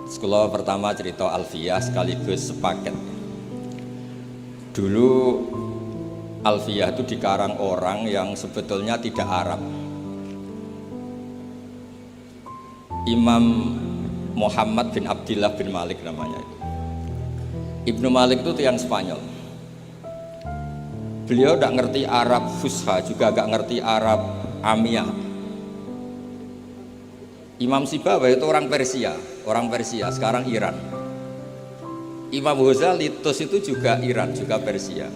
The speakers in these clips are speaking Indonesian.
Sekolah pertama cerita Alfiyah sekaligus sepaket. Dulu Alfiyah itu dikarang orang yang sebetulnya tidak Arab. Imam Muhammad bin Abdillah bin Malik namanya. Ibnu Malik itu yang Spanyol. Beliau tidak ngerti Arab Fusha, juga gak ngerti Arab Amiyah. Imam Sibawayh itu orang Persia, sekarang Iran. Imam Ghazali itu juga Iran, juga Persia.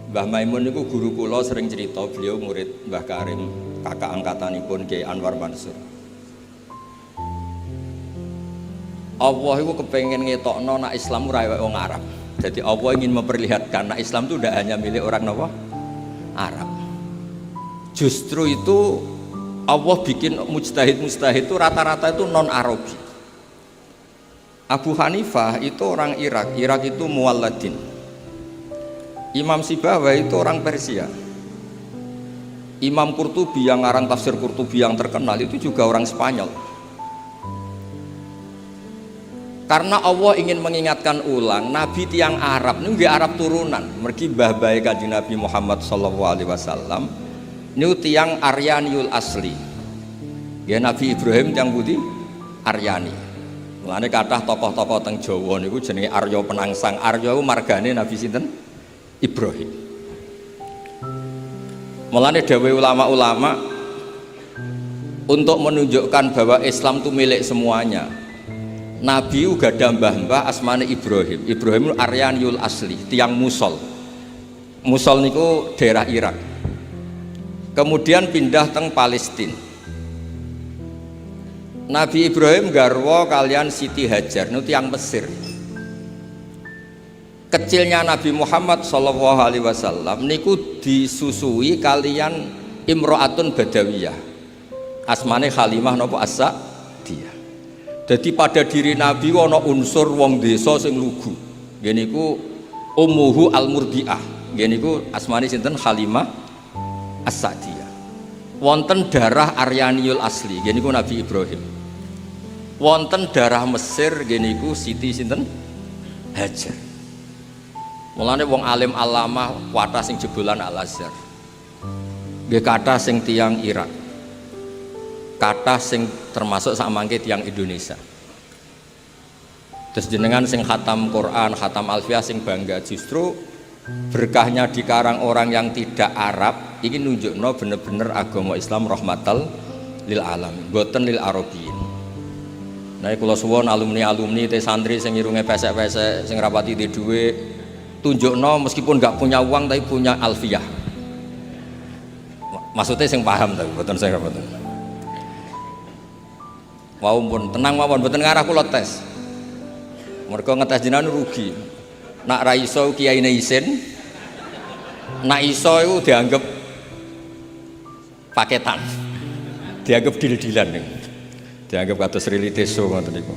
Mbah Maimun itu guru kula sering cerita, beliau murid Mbah Karim, kakak angkatanipun Kiai Anwar Mansur. Allah itu kepengen ngetokno nak Islam ora kaya wong Arab. Jadi Allah ingin memperlihatkan nak Islam itu tidak hanya milik orang Arab. Justru itu Allah bikin mujtahid itu rata-rata itu non-Arabi. Abu Hanifah itu orang Irak itu Muwalladin. Imam Sibawayh itu orang Persia. Imam Qurtubi yang ngarang tafsir Qurtubi yang terkenal itu juga orang Spanyol. Karena Allah ingin mengingatkan ulang, Nabi tiang Arab ini nggih Arab turunan, mergi mbah-mbahe Kanjeng Nabi Muhammad sallallahu alaihi wasallam. Ini tiang Aryaniul asli. Ya Nabi Ibrahim tiang budi Aryani. Mulane kathah tokoh-tokoh teng Jawa niku jenenge Arya Penangsang. Arya iku margane Nabi sinten? Ibrahim. Mulane dawuh ulama-ulama untuk menunjukkan bahwa Islam itu milik semuanya. Nabi uga ada mbah-mbah asmane Ibrahim. Ibrahim itu Aryaniul asli, tiang Musol. Musol niku daerah Irak. Kemudian pindah teng Palestina. Nabi Ibrahim garwa kalian Siti Hajar nu tiang Mesir. Kecilnya Nabi Muhammad sallallahu alaihi wasallam niku disusui kalian Imro'atun Badawiyah. Asmane Halimah napa As-Sa'diyah. Jadi pada diri Nabi ana unsur wong desa sing lugu. Nggih niku Ummuhu Al-Murdiah. Nggih niku asmane sinten Halimah As-Sa'diyah. Wonten darah Aryaniul asli, gini ku Nabi Ibrahim. Wonten darah Mesir, gini ku Siti sinten Hajar. Mulane wong alim alamah kuwata sing jebolan Al-Azhar. Nggih kathah sing tiyang Irak. Kathah sing termasuk sakmangke tiyang Indonesia. Terus jenengan sing khatam Quran, khatam Alfiyah sing bangga justru berkahnya dikarang orang yang tidak Arab ini nunjukno bener-bener agama Islam rahmatal lil alamin boten lil arabiyin. Nah kula suwun alumni te santri sing irunge pesek-pesek sing rapati di dhuwit tunjukno meskipun nggak punya uang tapi punya alfiyah. Maksudnya sing paham tapi boten sing boten. Wau pun tenang mawon boten ngarah kula tes. Mergo ngetes jenengan rugi. Nak ra iso kiyaine isin, nak iso itu dianggap paketan, dianggap dil-dilan, dianggap kados riliteso ngoten niku.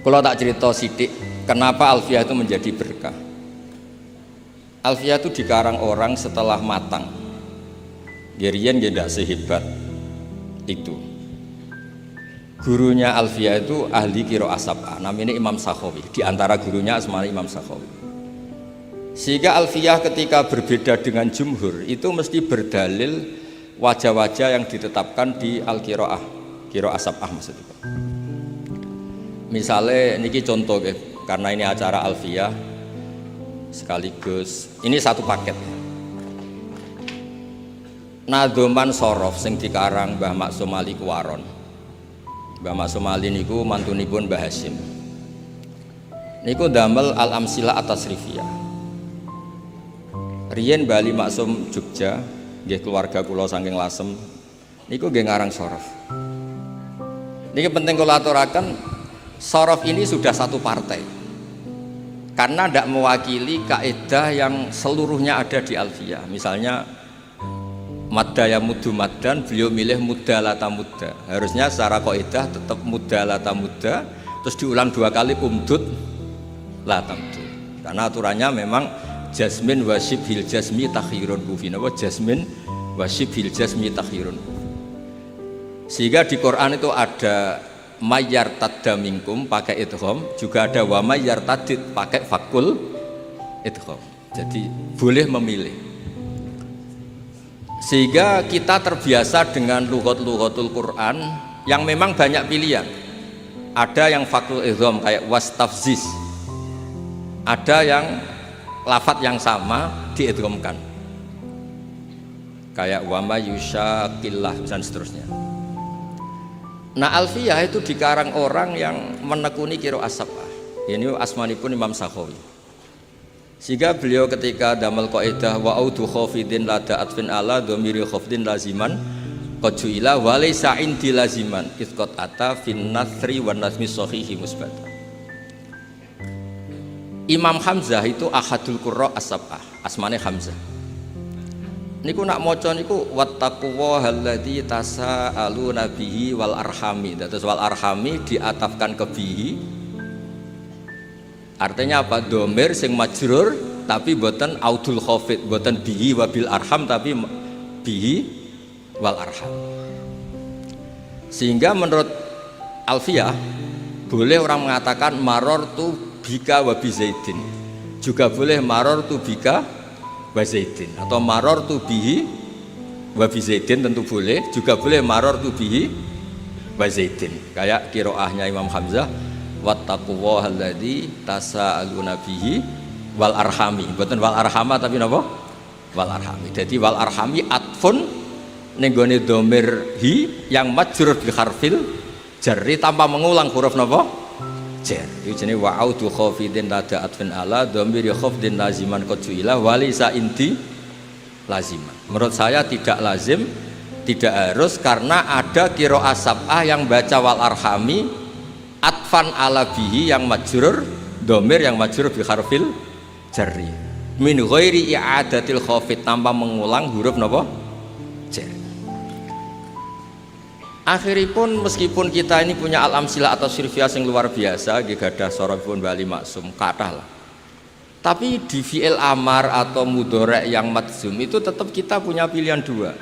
Kalau tak cerita sithik, kenapa Alfiyah itu menjadi berkah? Alfiyah itu dikarang orang setelah matang. Gerian tidak sehebat itu. Gurunya Alfiyah itu ahli qiraah sab'ah, namanya Imam Sakhawi. Di antara gurunya asmane Imam Sakhawi. Sehingga Alfiyah ketika berbeda dengan jumhur itu mesti berdalil wajah-wajah yang ditetapkan di al-qiraah, qiraah sab'ah maksudnya. Misalnya niki contoh karena ini acara Alfiyah sekaligus ini satu paket. Nadhoman Sorof sing dikarang Mbah Maksum Ali Kuwaron. Mbah Maksum Ali niku mantunipun Mbah Hasyim. Niku damel Al-Amsilah At-Tasrifiyah. Riyen Bali Maksum Jogja, nggih keluarga kula saking Lasem. Niku nggih ngarang Sorof. Niki penting kula aturaken, Sorof ini sudah satu partai. Karena tidak mewakili kaidah yang seluruhnya ada di Alfiyah. Misalnya madda ya muddu maddan, beliau milih mudda lata mudda. Harusnya secara kaidah tetap mudda lata mudda, terus diulang dua kali umdud lata muddu. Karena aturannya memang jasmin wa syibhil jasmi takhirun kufi. Napa jasmin wa syibhil jasmi takhirun. Sehingga di Quran itu ada mayyar tadda minkum pakai idgham, juga ada wa mayyar tadid pakai fakul idgham. Jadi boleh memilih. Sehingga kita terbiasa dengan lughat-lughatul Quran yang memang banyak pilihan. Ada yang fakul idgham kayak wastafziz. Ada yang lafadz yang sama diidghamkan. Kayak wa may yushaqillah dan seterusnya. Nah, Alfiyah itu dikarang orang yang menekuni qiraah sab'ah. Ini asmanipun Imam Sakhawi. Sehingga beliau ketika damal qaidah wa audu khafidin lada atfin ala dhamiri khafdin laziman qad ju'ila wa laysa indi laziman isqat ata fin nasri wan nazmi sahihi musbata. Imam Hamzah itu ahadul qurra as-sab'ah, asmane Hamzah. Niku nak maca niku wattaquwa alladzi tasaaluna bihi wal arhami. Terus wal arhami diatafkan ke bihi. Artinya apa? Domir sing majrur tapi boten audul khafid, boten bihi wabil arham tapi bihi wal arham. Sehingga menurut Alfiyah boleh orang mengatakan marortu bika wa bi zaidin. Juga boleh marortu bika wa zaidin atau marortu bihi wa bi zaidin, tentu boleh. Juga boleh marortu bihi wa zaidin. Kayak qiraahnya Imam Hamzah wattaqullaha alladzi tasaaluna bihi wal arhami. Mboten wal arhama tapi napa? Wal arhami. Jadi wal arhami atfun ning gone dhamir hi yang majrur bi harfil jarri tanpa mengulang huruf napa? Jar. Iki jenenge wa audu khafidin lada atfin ala dhamir khafdin laziman qad ju'ila walisa inti laziman. Menurut saya tidak lazim, tidak harus, karena ada qiraah sab'ah yang baca wal arhami atfan ala bihi yang majrur dhamir yang majrur bi harfil jarri min ghairi i'adatil khafid, tanpa mengulang huruf napa? Jar. Akhiripun meskipun kita ini punya al-amsilah atau sirfiyah yang luar biasa, gadah sorobipun Bali Maksum kathah lah. Tapi di fi'il amar atau mudhari' yang madzum itu tetap kita punya pilihan dua.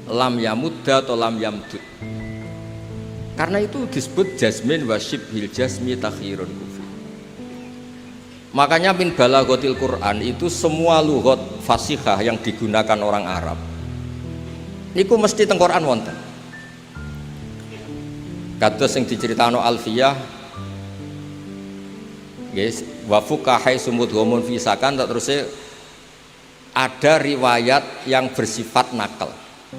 Lam yamudda atau lam yamdud. Karena itu disebut jazmin wa syibhil jazmi takhirun kufi. Makanya min balaghatil Quran itu semua lughat fasihah yang digunakan orang Arab niku mesti teng Quran wonten. Kados sing diceritakno Alfiyah guys, wa fuqahai sumud ghamun fi sakan, terusé ada riwayat yang bersifat nakal.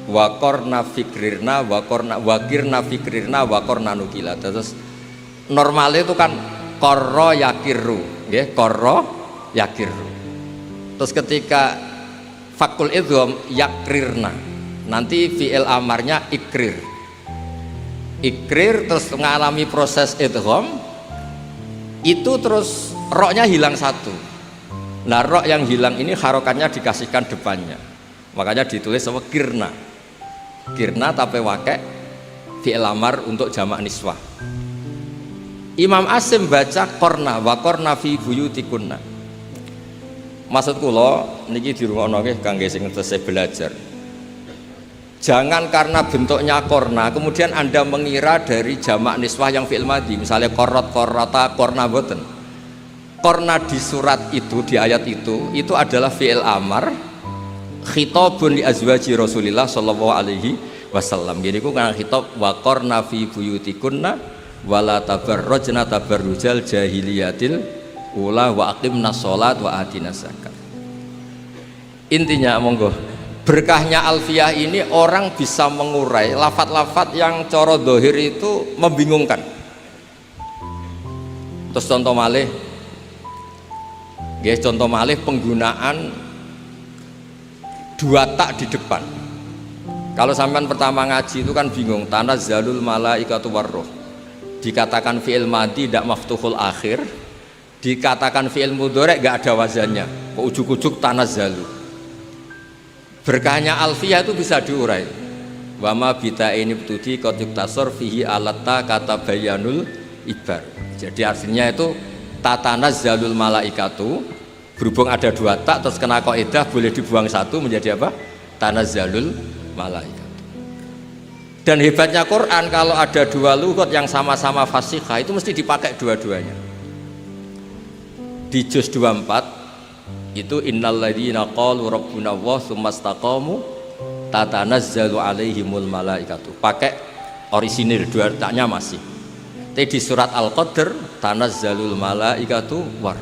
Wa qarna fikrirna wa qarna wakirna fikrirna wa qarna nukila. Terus normalnya itu kan qarra yakirru, nggih, qarra yakirru. Terus ketika fakul idgham yakrirna, nanti fi'il amarnya ikrir terus mengalami proses idgham itu, terus roknya hilang satu. Nah, rok yang hilang ini harokatnya dikasihkan depannya, makanya ditulis sama kirna tapi wakai fi'il amar untuk jamak niswah. Imam Asim baca korna wa korna fi buyutikunna. Maksud kula niki dirungokno nggih kangge sing tesih belajar. Jangan karena bentuknya korna kemudian Anda mengira dari jamak niswah yang fi'il madhi, misalnya korot, korota, korna, boten. Korna di surat itu, di ayat itu adalah fi'il amar khitabun li azwaji Rasulillah sallallahu alaihi wasallam. Gini ku kan khitab wa korna fi buyutikunna wala tabarrajna tabarrujal jahiliyatil ula wa aqimna sholat wa atina zakat. Intinya monggo, berkahnya Alfiyah ini orang bisa mengurai lafat-lafat yang coro dohir itu membingungkan. Terus contoh malih guys, contoh malih penggunaan dua tak di depan. Kalau sampean pertama ngaji itu kan bingung, tanazzalul malaikatu warruh, dikatakan fi'il madhi tidak maftuhul akhir, dikatakan fi'il mudhari' gak ada wazannya, kok ujuk-ujuk tanazzalu. Berkahnya Alfiyah itu bisa diurai. Wama bita ini betudi kotik tasor fihi alatta kata bayanul ibar. Jadi artinya itu tatanazzalul malaikatu, berhubung ada dua tak terus kena kaidah boleh dibuang satu menjadi apa? Tanazzalul malaikatu. Dan hebatnya Quran, kalau ada dua lughat yang sama-sama fasihah itu mesti dipakai dua-duanya. Di juz 24 itu innalladzina qalu rabbuna Allah tsumma istaqamu tatanazzalu alaihimul malaikatu, pakai orisinil dua letaknya masih. Tapi di surat Al-Qadr tanazzalul malaikatu war.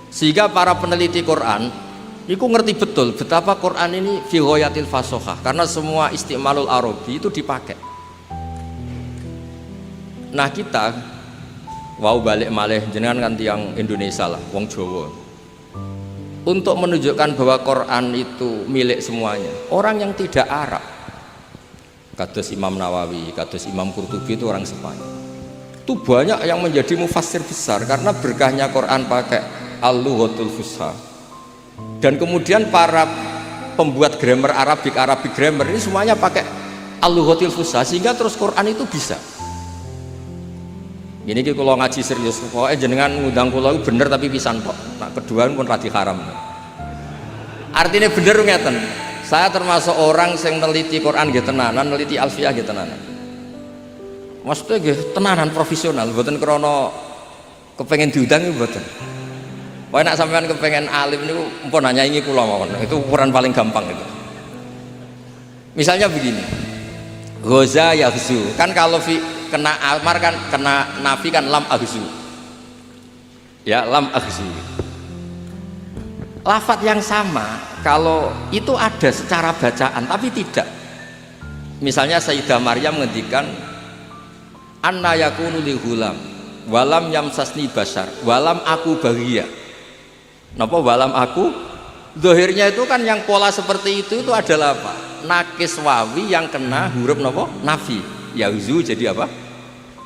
Sehingga para peneliti Quran itu ngerti betul betapa Quran ini fi ghayatil fasohah, karena semua istimalul arabi itu dipakai. Nah kita wow balik malih jenengan kan tiang Indonesia lah, wong Jawa, untuk menunjukkan bahwa Quran itu milik semuanya. Orang yang tidak Arab, kados Imam Nawawi, kados Imam Qurtubi itu orang Spanyol, itu banyak yang menjadi mufassir besar karena berkahnya Quran pakai al-lughatul fusha. Dan kemudian para pembuat grammar Arabic grammar ini semuanya pakai al-lughatul fusha, sehingga terus Quran itu bisa. Ini kalau ngaji serius, pokoknya jenengan ngundang kula bener tapi pisan kok. Nah, kedua pun radi haram. Artinya bener ngeten. Saya termasuk orang yang neliti Quran nggih tenanan, neliti Alfiyah nggih tenanan. Maksudnya nggih tenanan profesional, mboten krana kepengen diundang mboten. Pokoke nek sampean kepengen alim niku mpun nyanyi kula mawon. Itu ukuran paling gampang itu. Misalnya begini. Ghaza yaghzu. Kan kalau kena amar kan kena nafi kan lam aghzu. Ya, lam aghzu. Lafadz yang sama kalau itu ada secara bacaan tapi tidak. Misalnya Sayyidah Maryam ngendikan anna yakunu li ghulam walam yamsasni bashar walam aku baghia. Napa walam aku? Zahirnya itu kan yang pola seperti itu adalah apa? Nakis wawi yang kena huruf napa? Nafi. Yahzu jadi apa?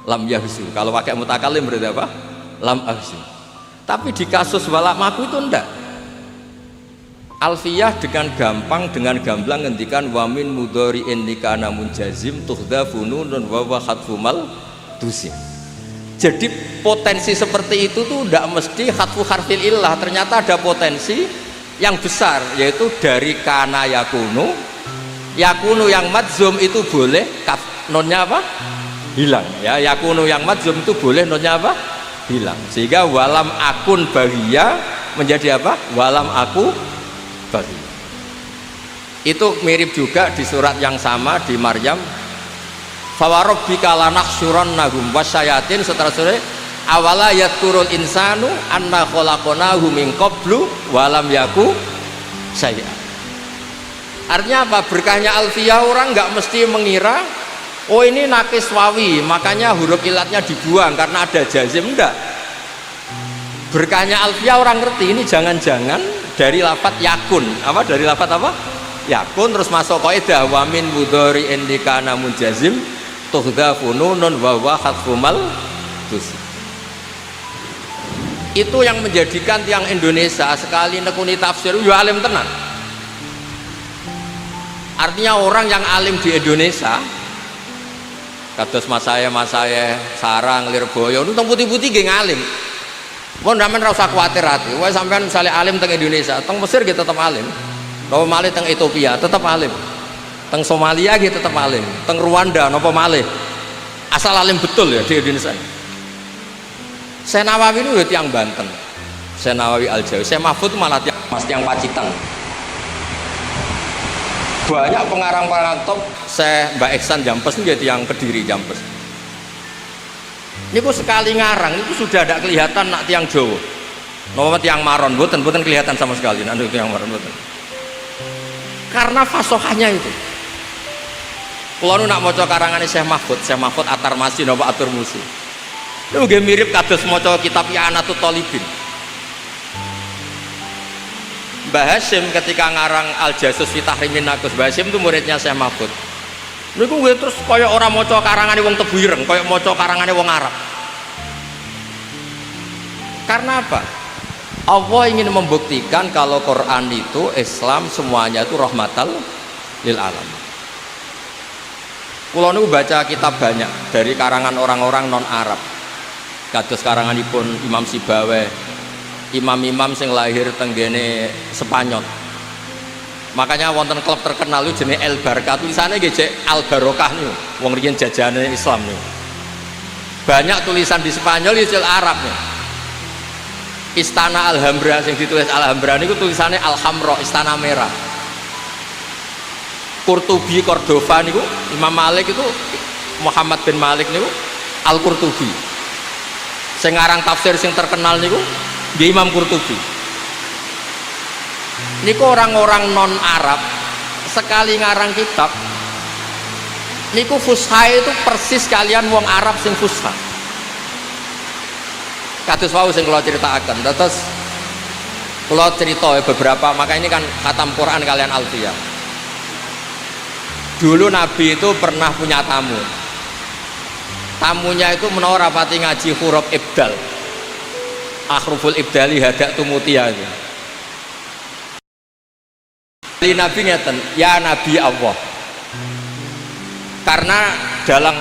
Lam yahzu. Kalau pakai mutakalim berarti apa? Lam ahzu. Tapi di kasus walam aku itu enggak. Alfiyah dengan gampang, dengan gamblang ngendikan wamin mudhari'in nikana munjazim tuhdhafu nunun wa wa khatfumal tusim. Jadi potensi seperti itu tuh enggak mesti khatfu harfil illah, ternyata ada potensi yang besar, yaitu dari kana yakunu. Yakunu yang madzum itu boleh nonnya apa? Hilang ya. Yakunu yang madzum itu boleh nonnya apa? Hilang. Sehingga walam akun baghia menjadi apa? Walam aku baghia. Itu mirip juga di surat yang sama di Maryam. Fawarabbika lanahsyurannahum wasyayatin, seterusnya awala yadkurul insanu anna khalaqnahu min qablu walam yaku syai'a. Artinya apa? Berkahnya Alfiyah orang nggak mesti mengira oh ini nakis wawi makanya huruf ilatnya dibuang karena ada jazim, enggak. Berkahnya Alfiyah orang ngerti ini jangan-jangan dari lafadz yakun. Apa? Dari lafadz apa? Yakun terus masuk kaidah wa min mudhari'in likana munjazim tuhdhafu nunun wa wa khatfumal tusim. Itu yang menjadikan tiang Indonesia sekali nekuni tafsir yo alim tenan. Artinya orang yang alim di Indonesia kados mas saya Sarang Lirboyo itu putih-putih nggih ngalim. Mun sampean ora usah kuwatir ati. Wae sampean misalnya alim teng Indonesia, teng Mesir nggih tetep alim. Napa malih teng Ethiopia tetep alim. Teng Somalia nggih tetep alim. Teng Rwanda napa malih. Asal alim betul ya di Indonesia. Saya Nawawi itu ya tiang Banten. Saya Nawawi Al-Jawi. Saya Mahfud malah tiang Pacitan. Banyak pengarang-pengarang top. Saya Mbak Eksan Jampes itu yang Kediri Jampes. Ini kok sekali ngarang itu sudah ada kelihatan nak tiang Jawa. Nama tiang Maron, bukan kelihatan sama sekali. Nanti tiang Maron bukan. Karena fasohanya itu. Kalau nak maca karangannya Syekh Mahfud Atar Masi, napa Atur Musi. Itu juga mirip kados maca kitab I'anatul Thalibin. Mbah Hasyim ketika ngarang Al-Jasus fi Tahrimin Naqus, Mbah Hasyim itu muridnya Syekh Mahfud. Niku gue terus kaya orang maca karangane wong Tebuireng, kaya maca karangane wong Arab. Karena apa? Allah ingin membuktikan kalau Quran itu Islam semuanya itu rahmatal lil alamin. Kula niku baca kitab banyak dari karangan orang-orang non Arab. Kados karanganipun Imam Sibawe, imam-imam sing lahir tenggene Spanyol. Makanya wonten klub terkenal itu jenis El Barca, tulisannya gejek Al Barokah nih, wong riyen jajane Islam nih. Banyak tulisan di Spanyol itu Arab nih. Istana Alhambra yang ditulis Alhambra niku tulisannya Alhamra, istana merah. Qurtubi Cordova niku Imam Malik itu Muhammad bin Malik niku Al-Qurtubi. Sing aran tafsir sing terkenal niku nggih Imam Qurtubi. Niku orang-orang non Arab sekali ngarang kitab niku fusha itu persis kalian wong Arab sing fusha. Kados wau sing kula critakaken. Terus kula cerita beberapa, maka ini kan khatam Quran kalian Alfiyah. Dulu Nabi itu pernah punya tamu. Tamunya itu menawa rapati ngaji huruf ibdal. Akhruful ibdali hadak tumutia itu. Nabi ngeten, ya Nabi Allah. Karena dalam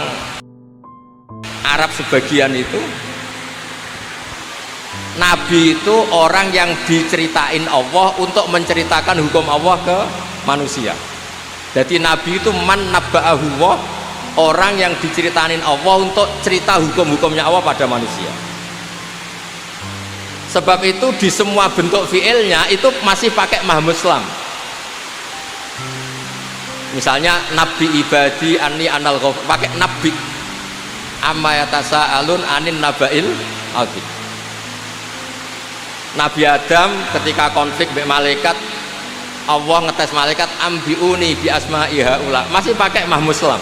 Arab sebagian itu Nabi itu orang yang diceritain Allah untuk menceritakan hukum Allah ke manusia. Jadi Nabi itu man nabba'ahu Allah, orang yang diceritain Allah untuk cerita hukum-hukumnya Allah pada manusia. Sebab itu di semua bentuk fiilnya itu masih pakai mahmuslam. Misalnya Nabi ibadi anni anal ghafur, pakai nabi. Amma yatasaalun anin nabail azim. Nabi Adam ketika konflik dengan malaikat, Allah ngetes malaikat ambiuni bi asma'i haula, masih pakai mahmuslam.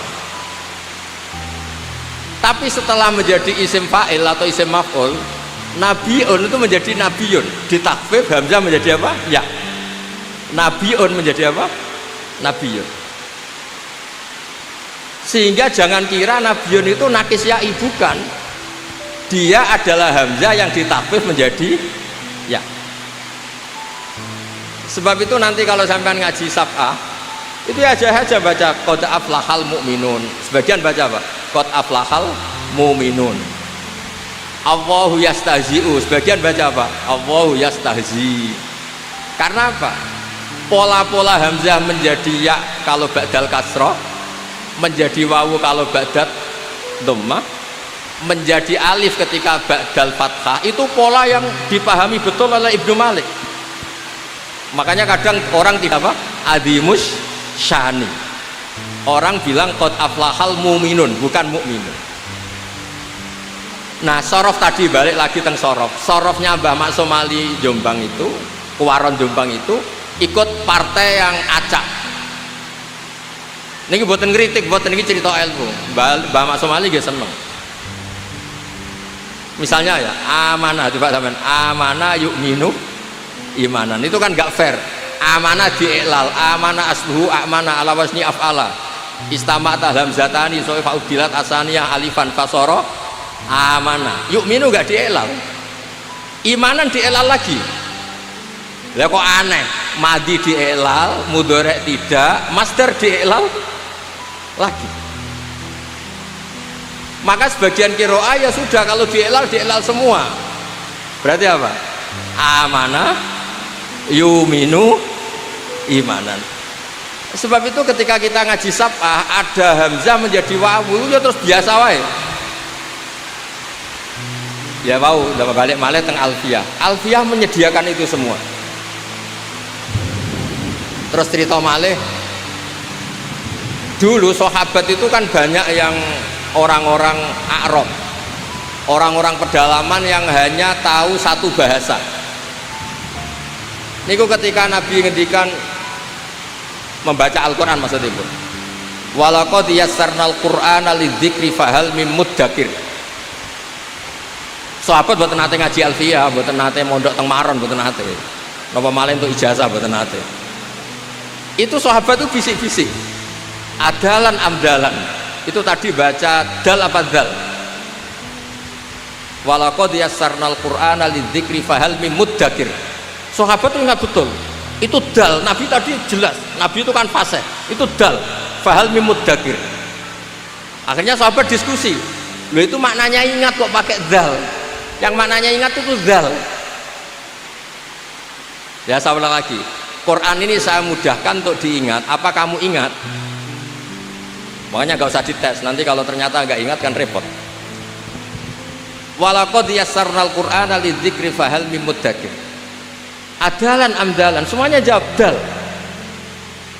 Tapi setelah menjadi isim fa'il atau isim maf'ul, nabiun itu menjadi nabiyun, ditakfif hamzah menjadi apa? Ya. Nabiun menjadi apa? Nabiyun. Sehingga jangan kira nabiyun itu nakis ya'i, bukan. Dia adalah hamzah yang ditakfif menjadi ya. Sebab itu nanti kalau sampean ngaji sab'ah itu aja baca qad aflahal mu'minun. Sebagian baca apa? Qad aflahal mu'minun. Allahu yastahzi'u. Sebagian baca apa? Allahu yastahzi. Karena apa? Pola-pola hamzah menjadi ya kalau ba'dal kasrah, menjadi wawu kalau ba'dal dhammah, menjadi alif ketika ba'dal fathah, itu pola yang dipahami betul oleh Ibnu Malik. Makanya kadang orang tidak apa? Adimus syani. Orang bilang qad aflahal mu'minun, bukan mu'minun. Nah, sorof tadi balik lagi teng sorof. Sorofnya Mbah Maksum Ali Jombang itu, Kuwaron Jombang itu ikut partai yang acak. Niki mboten ngritik, mboten niki cerita ilmu. Mbah Maksum Ali nggih seneng. Misalnya ya, amanah coba sampean, amanah yu'minu imanan. Itu kan gak fair. Amanah diiklal, amanah asluhu amanah ala wasni af'ala. Istama'ta hamzatani so'i fa'udilat asaniyah alifan fasara amanah. Yu'minu gak diiklal. Imanan diiklal lagi. Lah kok aneh, madi diiklal, mudhari' tidak, masdar diiklal lagi. Maka sebagian qiraah ya sudah, kalau diiklal semua. Berarti apa? Amanah yuminu imanan. Sebab itu ketika kita ngaji sab'ah ada hamzah menjadi wawu ya terus biasa wae. Ya mau balik malih teng Alfiyah. Alfiyah menyediakan itu semua. Terus cerita malih, dulu sahabat itu kan banyak yang orang-orang Arab, orang-orang pedalaman yang hanya tahu satu bahasa. Niku ketika Nabi ngendikan membaca Al-Quran maksudnya pun, walaqad yassarnal Qur'ana lidzikri fahal mim muddakir. Sahabat mboten nate ngaji Alfiyah, mboten nate mondok teng Maron, mboten nate. Napa malih untuk ijazah mboten nate. Itu sahabat itu bisik-bisik. Adalan amdalan. Itu tadi baca dal apa dal? Walaqad yassarnal Qur'ana lidzikri fahal mim muddakir. Sahabat itu ingat betul. Itu dal, Nabi tadi jelas. Nabi itu kan fasih. Itu dal, fahal mim muddakir. Akhirnya sahabat diskusi. Loh itu maknanya ingat kok pakai dal. Yang maknanya ingat itu dal. Ya saya ulang lagi. Quran ini saya mudahkan untuk diingat, apa kamu ingat? Makanya gak usah dites, nanti kalau ternyata gak ingat kan repot. Walaqad yassarnal Qur'ana lidzikri fahal mim muddakir. Adalan amdalan, semuanya jawab dal.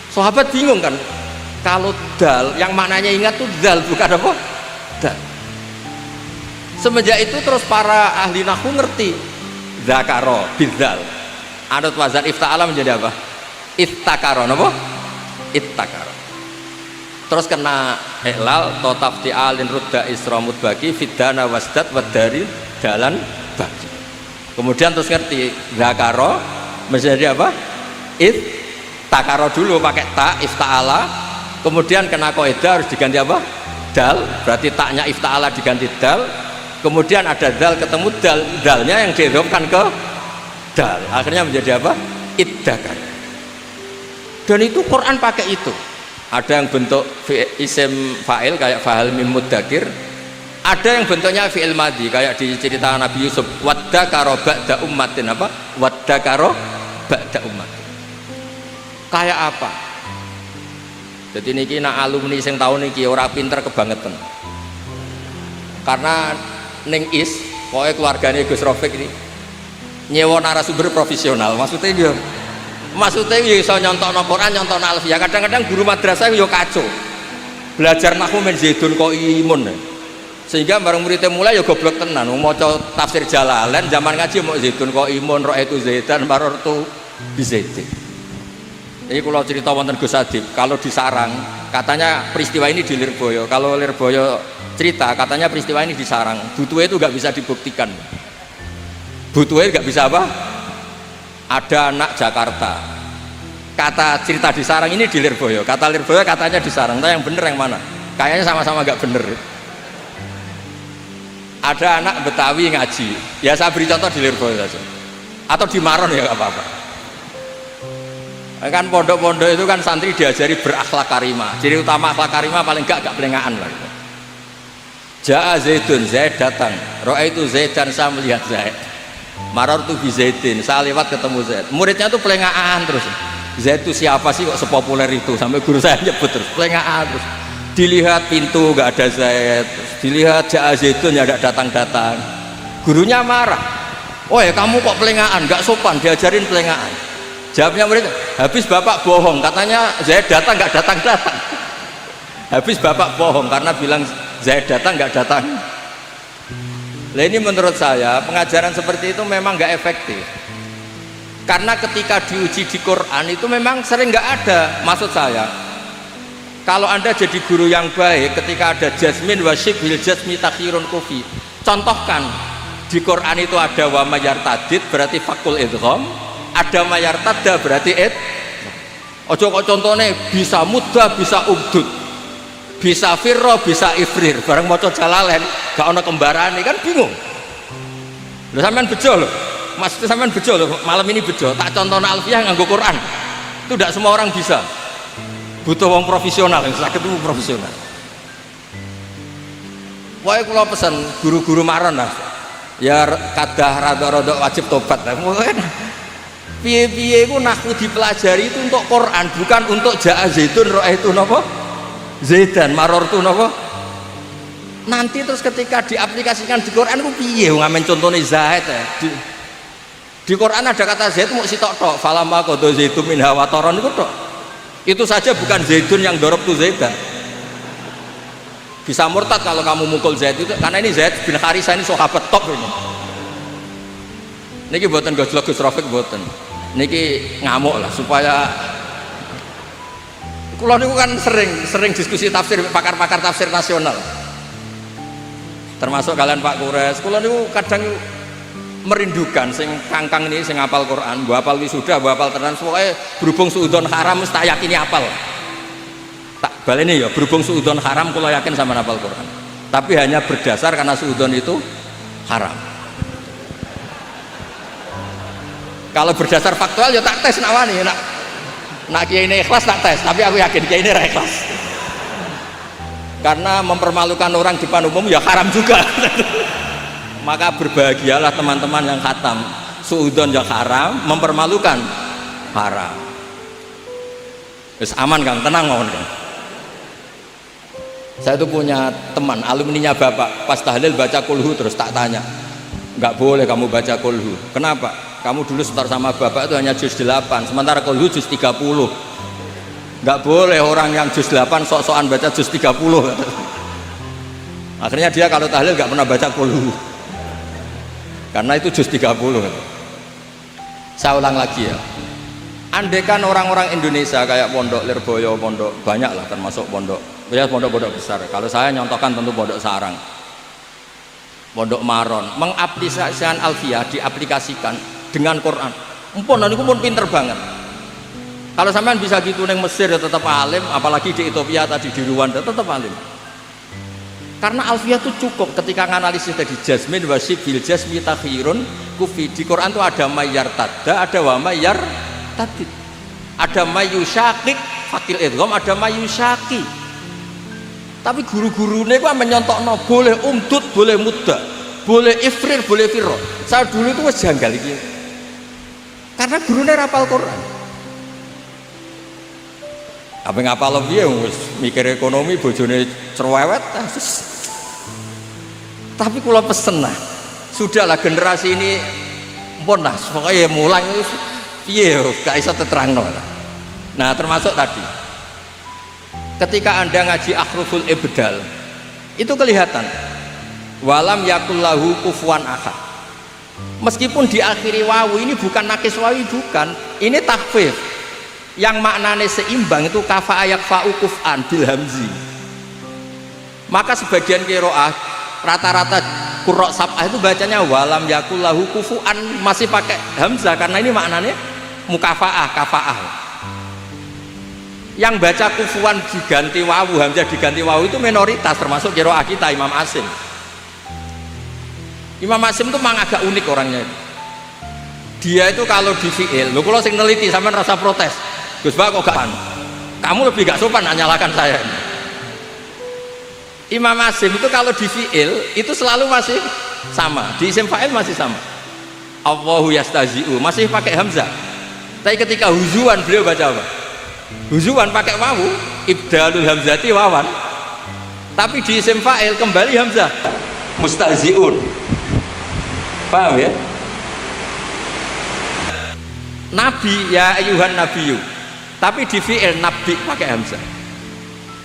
Sahabat bingung kan, kalau dal yang maknanya ingat tuh dal, bukan apa? Dal. Semenjak itu terus para ahli nahwu ngerti zakaro bidzal. Anut wazan ifta'ala menjadi apa? Ittakaro, apa? Ittakaro. Terus kena ihlal to tafti'alin rudda isramut bagi fidana wasdat wadari dalan bagi. Kemudian terus ngerti zakaro menjadi apa? Ittakaro dulu pakai ta ifta'ala. Kemudian kena kaidah harus diganti apa? Dal, berarti taknya ifta'ala diganti dal. Kemudian ada dal ketemu dal, dalnya yang diidhofkan ke dal, akhirnya menjadi apa? Iddakar. Dan itu Quran pakai itu. Ada yang bentuk isim fa'il kayak fahal mim muddakir, ada yang bentuknya fi'il madhi kayak di cerita Nabi Yusuf, waddakaro ba'da ummatin, apa? Waddakaro ba'da ummatin. Kayak apa? Jadi niki nak alumni sing tahun niki ora pinter kebangetan. Karena ning is, pokoknya keluarganya Gus Rafiq ini nyewa narasumber profesional, maksudnya dia bisa nyontok Quran, nyontok alfiyah. Kadang-kadang guru madrasah yo kacau belajar nahwu men zaidun kok imun, sehingga bareng muridnya mulai yo goblok tenan. Mau tafsir Jalalain zaman ngaji mau zaidun kok imun, roh itu zaidan marortu bizaidin. Ini kalau cerita wonten Gus Adib, kalau di Sarang katanya peristiwa ini di Lirboyo, kalau Lirboyo cerita katanya peristiwa ini di Sarang, butuhnya itu nggak bisa dibuktikan, butuhnya nggak bisa apa? Ada anak Jakarta, kata cerita di Sarang ini di Lirboyo, kata Lirboyo katanya di Sarang, nah yang bener yang mana? Kayaknya sama-sama nggak bener. Ada anak Betawi ngaji, ya saya beri contoh di Lirboyo saja, atau di Maron ya nggak apa-apa. Kan pondok-pondok itu kan santri diajari berakhlak karimah, ciri utama akhlak karimah paling gak pelengahan lah. Ja'a Zaidun, Zaid datang, ro'a itu Zaid dan saya melihat Zaid. Maror tuh bi Zaidin, saya lewat ketemu Zaid. Muridnya tuh pelengahan terus. Zaid itu siapa sih kok sepopuler itu, sampai guru saya nyebut terus pelengahan terus. Dilihat pintu gak ada Zaid, dilihat Ja'a Zaidun ya gak datang-datang. Gurunya marah. Oh ya kamu kok pelengahan, gak sopan, diajarin pelengahan. Jawabnya murid, habis bapak bohong, katanya Zaid datang gak datang-datang. Habis bapak bohong karena bilang Zaid datang gak datang. Nah ini menurut saya pengajaran seperti itu memang gak efektif, karena ketika diuji di Quran itu memang sering gak ada. Maksud saya, kalau anda jadi guru yang baik, ketika ada jasmin wasyibhil jasmi takhirun kufi, contohkan di Quran itu ada wa mayartadid berarti fakul idgham, ada mayartada berarti ojo kok contohnya bisa mudah bisa ubdud, bisa firro bisa ifrir, bareng maca Jalalain gak ono kembaran kan bingung. Lho sampean bejo lho, maksudnya sampean bejo lho, malam ini bejo tak contohna alfiyah nganggo Quran, itu tidak semua orang bisa, butuh wong profesional yang sakit itu profesional. Wae kula pesan guru-guru maron lah ya kadah rada-rada wajib tobat lah. Piye-piye itu nahwu dipelajari itu untuk Quran, bukan untuk Ja'a Zaidun ro'a itu napa Zaidan marortu napa. Nanti terus ketika diaplikasikan di Quran itu piye ngamen contohnya Zaid ya. Di Quran ada kata Zaid mau sitok tok, falamma qada Zaidun min hawatoron itu tok. Itu saja bukan Zaidun yang dorop tuh Zaidan. Bisa murtad kalau kamu mukul Zaid itu, karena ini Zaid bin Harisah ini sahabat top ini. Niki buatan Gus Rafiq buatan. Niki ngamuk lah supaya kula niku kan sering diskusi tafsir pakar-pakar tafsir nasional. Termasuk kalian Pak Kures. Kula niku kadang merindukan sing kangkang ini sing hafal Quran, mbok hafal wisuda, mbok hafal tenan, pokoke berhubung suudon haram mesti yakini hafal. Tak baleni ya, berhubung suudon haram kula yakin sama hafal Quran. Tapi hanya berdasar karena suudon itu haram. Kalau berdasar faktual ya tak tes nak wani, nak kiai ini ikhlas tak tes, tapi aku yakin kiai ini ikhlas. Karena mempermalukan orang di depan umum ya haram juga. Maka berbahagialah teman-teman yang khatam suudon yang haram, mempermalukan haram. Wis aman Kang, tenang mawon Kang. Saya tuh punya teman alumninya bapak, pas tahlil baca kulhu terus tak tanya, nggak boleh kamu baca kulhu. Kenapa? Kamu dulu setor sama bapak itu hanya juz 8, sementara kulhu juz 30. Nggak boleh orang yang juz 8 sok-sokan baca juz 30. Akhirnya dia kalau tahlil nggak pernah baca kulhu, karena itu juz 30. Saya ulang lagi ya, andaikan orang-orang Indonesia kayak Pondok Lirboyo, pondok banyak lah termasuk pondok ya, pondok-pondok besar. Kalau saya nyontohkan tentu Pondok Sarang, Pondok Maron, mengaplikasikan Alfiyah, diaplikasikan dengan Quran. Empun niku pun pinter banget. Kalau sampean bisa gitu neng Mesir ya tetap alim, apalagi di Ethiopia tadi di Rwanda tetap alim. Karena Alfiyah itu cukup ketika nganalisis tadi jazmin wasif bil jazmi takhirun kufi. Di Quran itu ada mayyar tada, ada wa mayyar tadid. Ada mayyusyakik fakil idgham, ada mayyusyaki. Tapi guru-gurunya itu menyontokno boleh umdud, boleh muda, boleh ifrir, boleh firro. Saya dulu itu janggal gitu, karena gurunya rapal Quran. Apa ngapal lebih ya, mikir ekonomi, bojone cerewet. Tapi kalau pesen lah, sudahlah generasi ini, pun lah, pokoknya mulai, iya, gak bisa terang. Nah termasuk tadi. Ketika Anda ngaji akhruful ibdal itu kelihatan walam yakullahu kufuwan ahad, meskipun diakhiri wawu ini bukan nakis wawi, bukan, ini takhfif yang maknanya seimbang, itu kafa ayak fa'u kuf'an bil hamzi. Maka sebagian qiraah rata-rata qurra sab'ah itu bacanya walam yakullahu kufuwan masih pakai hamzah karena ini maknanya mukafaah, kafaah. Yang baca kufuan diganti wawu, hamzah diganti wawu itu minoritas, termasuk qiraah kita Imam Asim. Imam Asim itu memang agak unik orangnya. Dia itu kalau di fi'il, lo kalau sing neliti sampean rasa protes, Gus Ba kok gak, kamu lebih gak sopan nyalakan saya. Imam Asim itu kalau di fi'il itu selalu masih sama, di isim fa'il masih sama. Allahu yastazi'u masih pakai hamzah. Tapi ketika huzuan beliau baca apa? Huzuan pakai wawu, ibdalul hamzati wawan. Tapi di isim fa'il kembali hamzah, mustahzi'un. Paham ya? Nabi ya ayuhan nabiyyu, tapi di fi'il nabi pakai hamzah.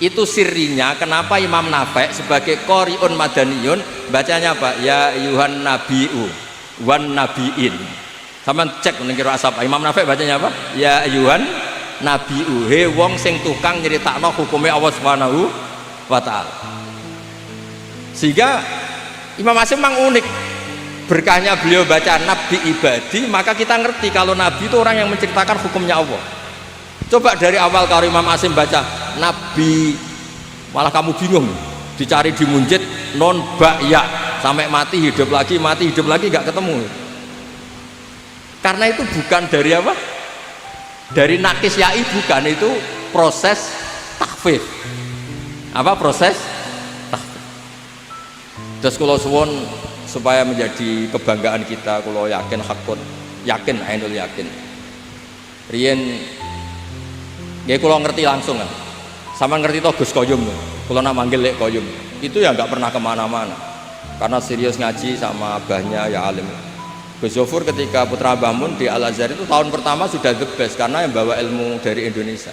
Itu sirinya kenapa Imam Nafi' sebagai qori'un madaniyun bacanya apa? Ya ayuhan nabiyyu wan nabiin. Sama cek menengkira asap. Imam Nafi' bacanya apa? Ya ayuhan nabiu, he wong sing tukang nyeritakno hukume Allah Subhanahu wa ta'ala. Sehingga Imam Asim memang unik, berkahnya beliau baca nabi ibadi, maka kita ngerti kalau nabi itu orang yang menceritakan hukumnya Allah. Coba dari awal kalau Imam Asim baca nabi, malah kamu bingung, dicari di munjid non ba'ya sampai mati hidup lagi gak ketemu. Karena itu bukan dari apa? Dari nakis ya'i, bukan, itu proses takhfif. Apa proses takhfif? Terus kalau suwon supaya menjadi kebanggaan kita, kalau yakin hakun, yakin ainul yakin. Riyen ya kalau ngerti langsung kan. Sama ngerti toh Gus Koyum. Kalau nak manggil Lek Koyum, itu ya nggak pernah kemana-mana. Karena serius ngaji sama abahnya ya alim. Gus Zofur ketika Putra Bamun di Al-Azhar itu tahun pertama sudah the best karena yang bawa ilmu dari Indonesia.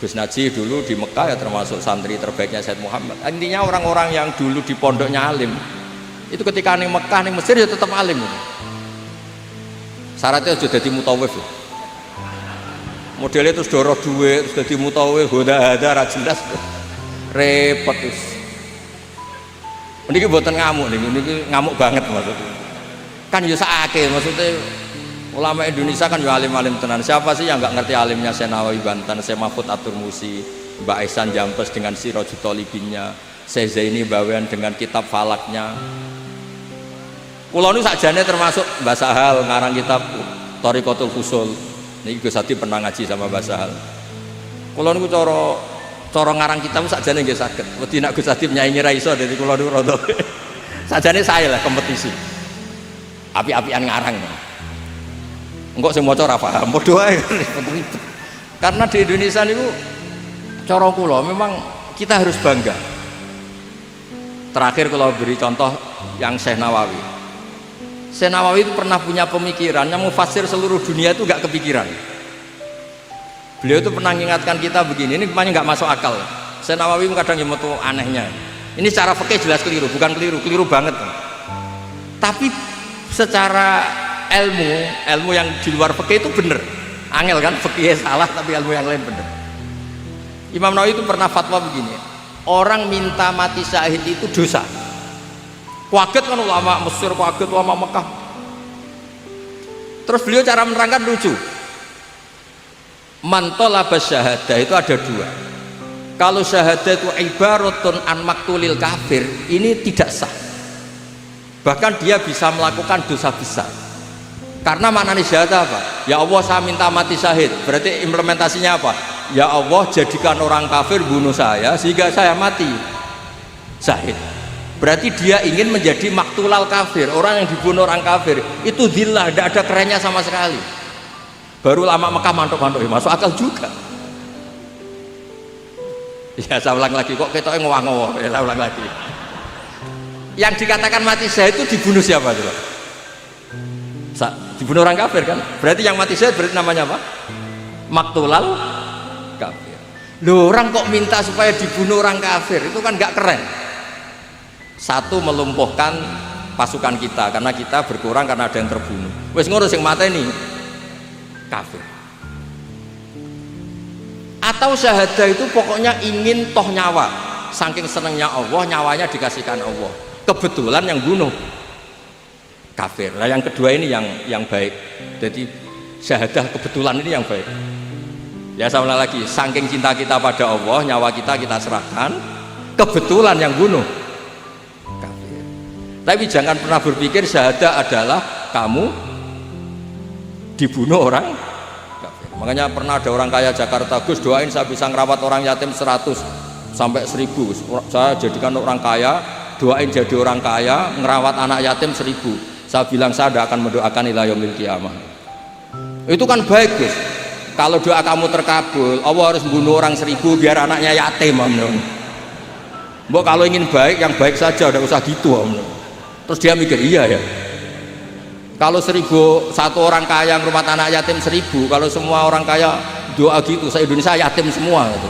Gus Najih dulu di Mekah ya termasuk santri terbaiknya Said Muhammad. Intinya orang-orang yang dulu di pondoknya alim itu ketika ning Mekah ning Mesir ya tetap alim. Syaratnya sudah jadi mutawif. Modelnya terus doroh duit terus jadi mutawif, hoda-hada ra jelas. Repot terus. Ini buatan ngamuk nih, ini ngamuk banget maksudnya. Kan ya sakit maksudnya. Ulama Indonesia kan ya alim-alim tenan. Siapa sih yang nggak ngerti alimnya Syekh Nawawi Banten, Syekh Mahfud At-Turmusi, Mbak Ihsan Jampes dengan Sirajut Thalibinnya, Syekh Zaini Bawean dengan kitab falaknya. Kulo nu sakjane termasuk Mbah Sahal ngarang kitab Thariqatul Fusul. Niki Gus Hadi pernah ngaji sama Mbah Sahal. Kulo niku cara ngarang kitab sakjane nggih saged. Wedi nek Gus Hadi nyaingi ra iso dadi kulo niku rada. Sakjane saya lah kompetisi. Api-apian ngarang. Engkok sing maca ora paham, padha ae ribet-ribet. Karena di Indonesia itu cara kula memang kita harus bangga. Terakhir kalau beri contoh yang Syekh Nawawi. Syekh Nawawi itu pernah punya pemikiran yang mufasir seluruh dunia itu gak kepikiran. Beliau itu pernah mengingatkan kita begini, ini kemana nggak masuk akal. Syekh Nawawi kadang yang tuh anehnya. Ini secara fikih jelas keliru, bukan keliru banget. Tapi secara ilmu yang di luar fikih itu bener. Angel kan, fikih salah tapi ilmu yang lain bener. Imam Nawawi itu pernah fatwa begini, orang minta mati syahid itu dosa. Kaget kan ulama Mesir, kaget ulama Mekah. Terus beliau cara menerangkan lucu. Man talaba syahadah itu ada dua. Kalau syahadah itu ibaratun an maktulil kafir, ini tidak sah. Bahkan dia bisa melakukan dosa besar. Karena maknanya syahadah apa? Ya Allah saya minta mati syahid. Berarti implementasinya apa? Ya Allah jadikan orang kafir bunuh saya sehingga saya mati syahid. Berarti dia ingin menjadi maktulal kafir, orang yang dibunuh orang kafir. Itu dhillah, tidak ada kerennya sama sekali. Baru lama Mekah mantuk-mantuk, masuk akal juga. Ya saya ulang lagi, kok ketoknya ngowah-ngowah, ya saya ulang lagi. Yang dikatakan mati syahid itu dibunuh siapa coba? Dibunuh orang kafir kan? Berarti yang mati syahid berarti namanya apa? Maktulal kafir. Loh, orang kok minta supaya dibunuh orang kafir, itu kan gak keren. Satu, melumpuhkan pasukan kita karena kita berkurang karena ada yang terbunuh. Wes ngurus yang mata ini kafir. Atau syahadah itu pokoknya ingin toh nyawa, saking senengnya Allah, nyawanya dikasihkan Allah. Kebetulan yang bunuh kafir. Nah yang kedua ini yang baik. Jadi syahadah kebetulan ini yang baik. Ya sama lagi, saking cinta kita pada Allah, nyawa kita serahkan. Kebetulan yang bunuh kafir. Tapi jangan pernah berpikir syahadah adalah kamu dibunuh orang kafir. Makanya pernah ada orang kaya Jakarta, Gus doain saya bisa ngerawat orang yatim 100 sampai 1000. Saya jadikan orang kaya, doain jadi orang kaya, ngerawat anak yatim 1000. Saya bilang saya tidak akan mendoakan ila yaumil qiyamah. Itu kan baik Gus. Kalau doa kamu terkabul, Allah harus bunuh orang 1000 biar anaknya yatim. Mbok kalau ingin baik, yang baik saja, udah usah gitu. Terus dia mikir, iya ya. Kalau 1001 orang kaya ngurmat anak yatim 1000, kalau semua orang kaya doa gitu, se-Indonesia yatim semua gitu.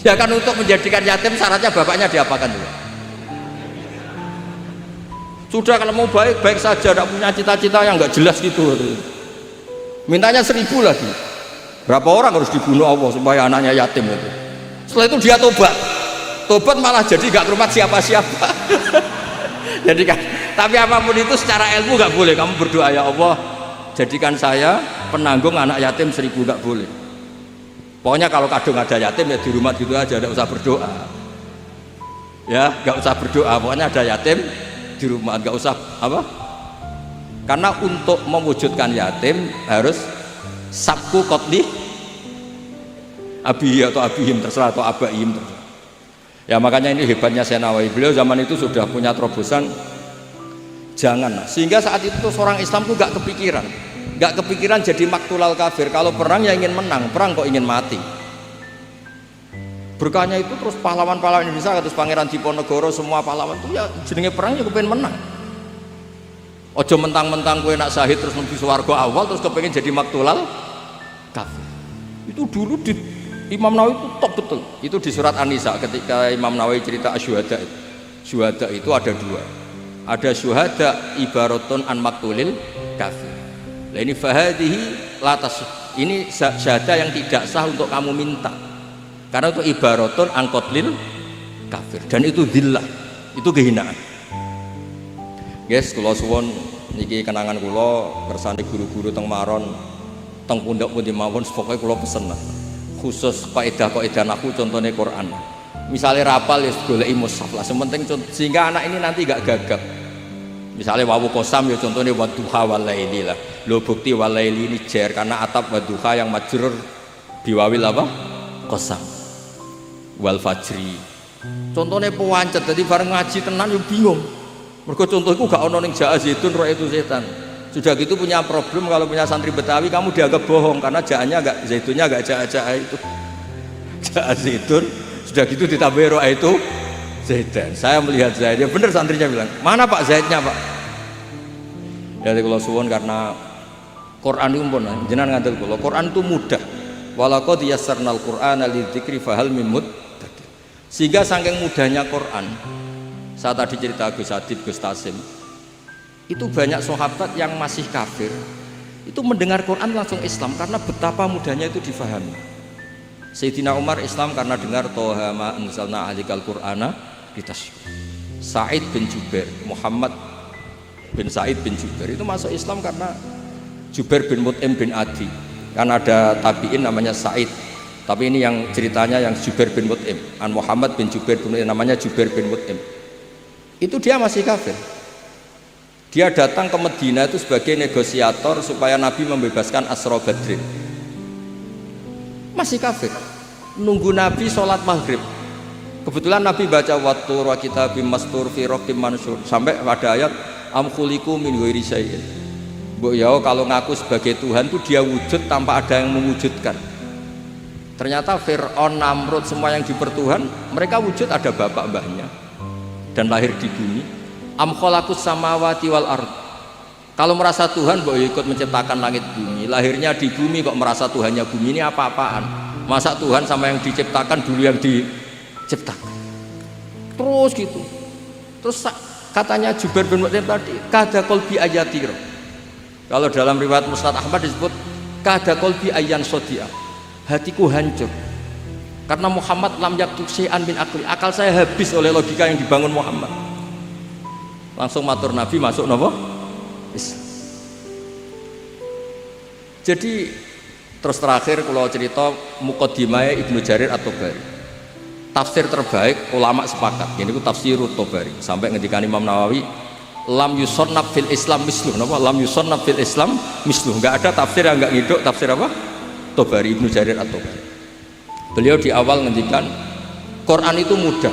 Ya kan untuk menjadikan yatim syaratnya bapaknya diapakan dulu. Sudah kalau mau baik saja, tidak punya cita-cita yang nggak jelas gitu. Mintanya 1000 lagi. Berapa orang harus dibunuh Allah supaya anaknya yatim itu. Setelah itu dia tobat malah jadi nggak hormat siapa-siapa. Jadi kan, tapi apapun itu secara ilmu nggak boleh. Kamu berdoa ya Allah jadikan saya penanggung anak yatim 1000, nggak boleh. Pokoknya kalau kadang ada yatim ya di rumah gitu aja, nggak usah berdoa. Ya nggak usah berdoa. Pokoknya ada yatim di rumah, nggak usah apa? Karena untuk mewujudkan yatim harus sabku kotli abihi atau abihim terserah atau abaihim terserah. Ya makanya ini hebatnya Syekh Nawawi, beliau zaman itu sudah punya terobosan jangan. Sehingga saat itu seorang Islam tuh gak kepikiran jadi maktulal kafir. Kalau perang ya ingin menang, perang kok ingin mati. Berkahnya itu terus pahlawan-pahlawan Indonesia, terus Pangeran Diponegoro, semua pahlawan itu ya jenenge perang ya kepengen menang. Ojo mentang-mentang kowe nak syahid terus mlebu swarga awal terus kepengen jadi maktulal kafir. Itu dulu di Imam Nawawi itu top betul. Itu di surat An-Nisa ketika Imam Nawawi cerita syuhada. Syuhada itu ada dua. Ada syuhada ibaratun an maktulil kafir. Nah ini fahadihi latas. Ini syuhada yang tidak sah untuk kamu minta. Karena itu ibaratun an qatlil kafir dan itu dhillah. Itu kehinaan. Guys, kula suwun niki kenangan kula kersane guru-guru teng Maron, teng pundhak pundi mawon pokoke kula pesen. Khusus kaidah-kaidah nahwu contohnya Quran. Misalnya rapal ya goleki mushaf lah. Sementing sehingga anak ini nanti gak gagap. Misalnya wawu qasam ya contohnya wadduha walaili lah. Lo bukti walaili ini jar karena atap wadduha yang majrur biwawil apa? Qasam. Wal fajri. Contohnya pewancet jadi bareng ngaji tenan yo bingung. Mergo contoh iku gak ono ning Jaa Zaitun roh itu setan. Sudah gitu punya problem kalau punya santri Betawi, kamu dianggap bohong karena jaannya enggak, zaitunnya enggak jaa itu. Jaa zaitun, sudah gitu ditambah roa itu zaitan. Saya melihat Zaid, ya bener santrinya bilang, mana Pak Zaidnya Pak? Jadi kalau suwon karena Quran itu pun jenengan ngandel kula, Quran itu mudah. Walaqad yassarnal Qur'ana lidzikri fahal mim muddakir. Sehingga saking mudahnya Quran, saya tadi cerita Gus Adib, Gus Tasim, itu banyak sahabat yang masih kafir itu mendengar Quran langsung Islam karena betapa mudahnya itu difahami. Sayyidina Umar Islam karena dengar Toha ma anzalna alikal Qur'ana litashqa. Sa'id bin Jubair, Muhammad bin Sa'id bin Jubair itu masuk Islam karena Jubair bin Mut'im bin Adi. Kan ada tabi'in namanya Sa'id, tapi ini yang ceritanya yang Jubair bin Mut'im, an Muhammad bin Jubair bin Mut'im, namanya Jubair bin Mut'im. Itu dia masih kafir. Dia datang ke Medina itu sebagai negosiator supaya Nabi membebaskan Asra Badrin. Masih kafir, nunggu Nabi sholat maghrib. Kebetulan Nabi baca wattur wa kitabim mastur fi raqim mansur sampai pada ayat am khuliqu min ghairi syai'in. Mbok ya kalau ngaku sebagai Tuhan itu dia wujud tanpa ada yang mewujudkan. Ternyata Fir'aun, Namrud, semua yang dipertuhan mereka wujud, ada bapak mbahnya dan lahir di bumi. Am khalaqus samawati wal ard. Kalau merasa Tuhan mbok ikut menciptakan langit bumi, lahirnya di bumi kok merasa Tuhannya bumi, ini apa-apaan? Masa Tuhan sama yang diciptakan dulu yang diciptakan. Terus gitu. Terus katanya Jubair bin Mut'im tadi, kada qalbi ayatir. Kalau dalam riwayat Musnad Ahmad disebut kada qalbi ayyan sodia. Hatiku hancur. Karena Muhammad lam yaktub syai'an min akli. Akal saya habis oleh logika yang dibangun Muhammad. Langsung matur Nabi masuk napa? Islam. Jadi terus terakhir kalau cerita muqaddimah Ibnu Jarir At-Tabari. Tafsir terbaik ulama sepakat. Ini ku tafsirut Tabari. Sampai ngendikan Imam Nawawi, lam yusannaf fil Islam misluh. Napa? Lam yusannaf fil Islam misluh. Enggak ada tafsir yang enggak ngiduk tafsir apa? Tabari, Ibnu Jarir At-Tabari. Beliau di awal ngendikan Quran itu mudah.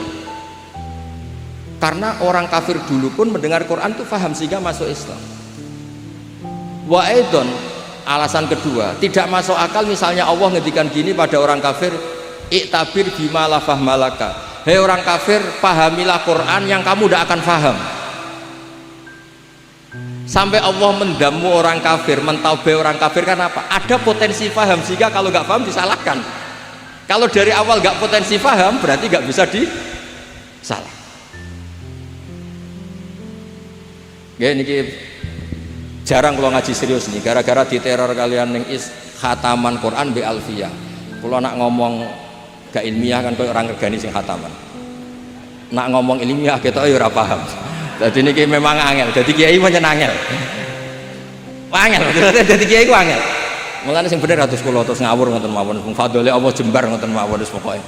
Karena orang kafir dulu pun mendengar Quran itu paham sehingga masuk Islam. Wa aidon, alasan kedua, tidak masuk akal misalnya Allah ngendikan gini pada orang kafir, iktabir bima la fahmalaka. Hei orang kafir, pahamilah Quran yang kamu tidak akan paham. Sampai Allah mendamu orang kafir, mentaubai orang kafir, kan apa? Ada potensi paham sehingga kalau nggak paham disalahkan. Kalau dari awal nggak potensi paham berarti nggak bisa disalah. Ya ini jarang kalau ngaji serius nih, gara-gara diteror kalian yang khataman Quran bi alfiyah. Kalau nak ngomong gak ilmiah kan kau orang regani sing khataman. Nak ngomong ilmiah kita ora paham. Jadi ini memang angel. Jadi kiai pancen angel. Angel, jadi kiai ku angel. Mulane sing bener atus kula terus ngawur ngoten mawon. Fadhole Allah jembar ngoten mawon wis pokoke.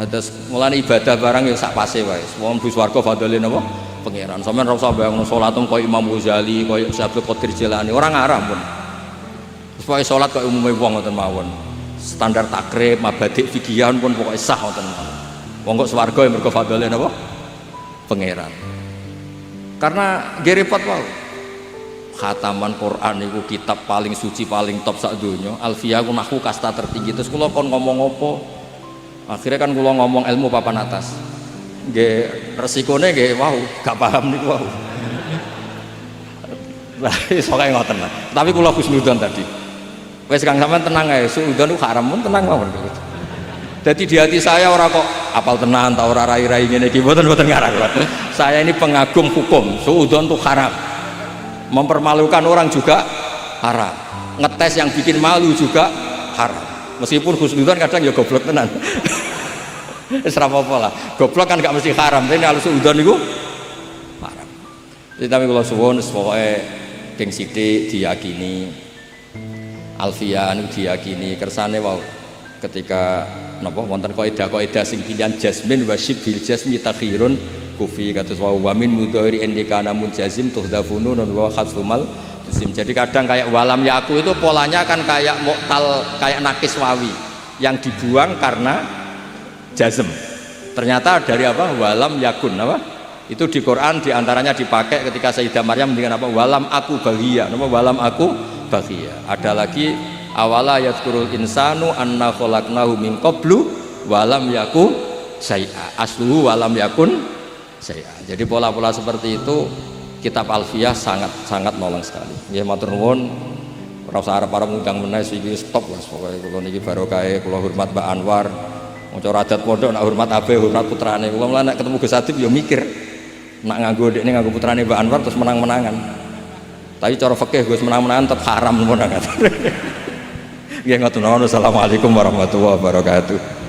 Terus mulane ibadah barang ya sak pase wae. Wong bu swarga fadhole napa? Pangeran. Sampeyan ora usah bayangno salatem koyo Imam Ghazali, koyo Syekh Qadir Jilani, ora ngarah pun. Supaya salat koyo umume wong ngoten mawon. Standar takrib, mabadik fikihan pun pokoke sah ngoten mawon. Wong kok swarga ya mergo fadhole napa? Pangeran. Karena nggih repot wae. Khataman Quran itu kitab paling suci paling top sak donya. Alfiyah ku nahwu kasta tertinggi. Terus kula kon ngomong apa? Akhirnya kan kula ngomong ilmu papan atas. Nggih resikone nggih wow, gak paham niku wow. Lah iso kae ngoten lah. Tapi kula husnudzon tadi. Wis Kang sampean tenang ae, suudzon ku haram pun tenang mawon. Jadi di hati saya orang kok apal tenan ta ora rai-rai ngene iki mboten ngarah. Saya ini pengagum hukum. Suudzon itu haram. Mempermalukan orang juga haram. Ngetes yang bikin malu juga haram. Meskipun husnudzon kadang ya goblok tenan. Wis ora apa-apa lah. Goblok kan gak mesti haram, tapi kalau suudzon niku haram. Jadi tapi kalau suwun pokoke ping sithik diyakini alfiyah niku diyakini kersane wau ketika napa wonten kaidah sing pilihan jasmin wa syibhil jasmi takhirun kufi kados wa min mudhari indikana munjazim tuhdafunu wa khasfumal jisim. Jadi kadang kayak walam yaku itu polanya kan kayak mu'tal, kayak nakis wawi yang dibuang karena jazm. Ternyata dari apa? Walam yakun apa? Itu di Quran diantaranya dipakai ketika Sayyidah Maryam dengan apa? Walam aku bahagia. Nama walam aku bahagia. Ada lagi awala yadhkurul insanu anna khalaqnahu min qablu walam yaku syai'a. Asluhu walam yakun syai'a. Jadi pola-pola seperti itu kitab Alfiyah sangat nolong sekali. Nggih matur nuwun. Ora usah arep para ngundang meneh iki stop Mas. Pokoke kula niki barokah kula hormat Mbak Anwar. Maca radat pondok nak hormat abe hormat putrane. Kula mulane nek ketemu Gus Adib ya mikir. Nak nganggo dekne nganggo putrane Mbak Anwar terus menang-menangan. Tapi cara fikih Gus menang-menangan tetap haram ngono kan. Nggih ngoten. Assalamualaikum warahmatullahi wabarakatuh.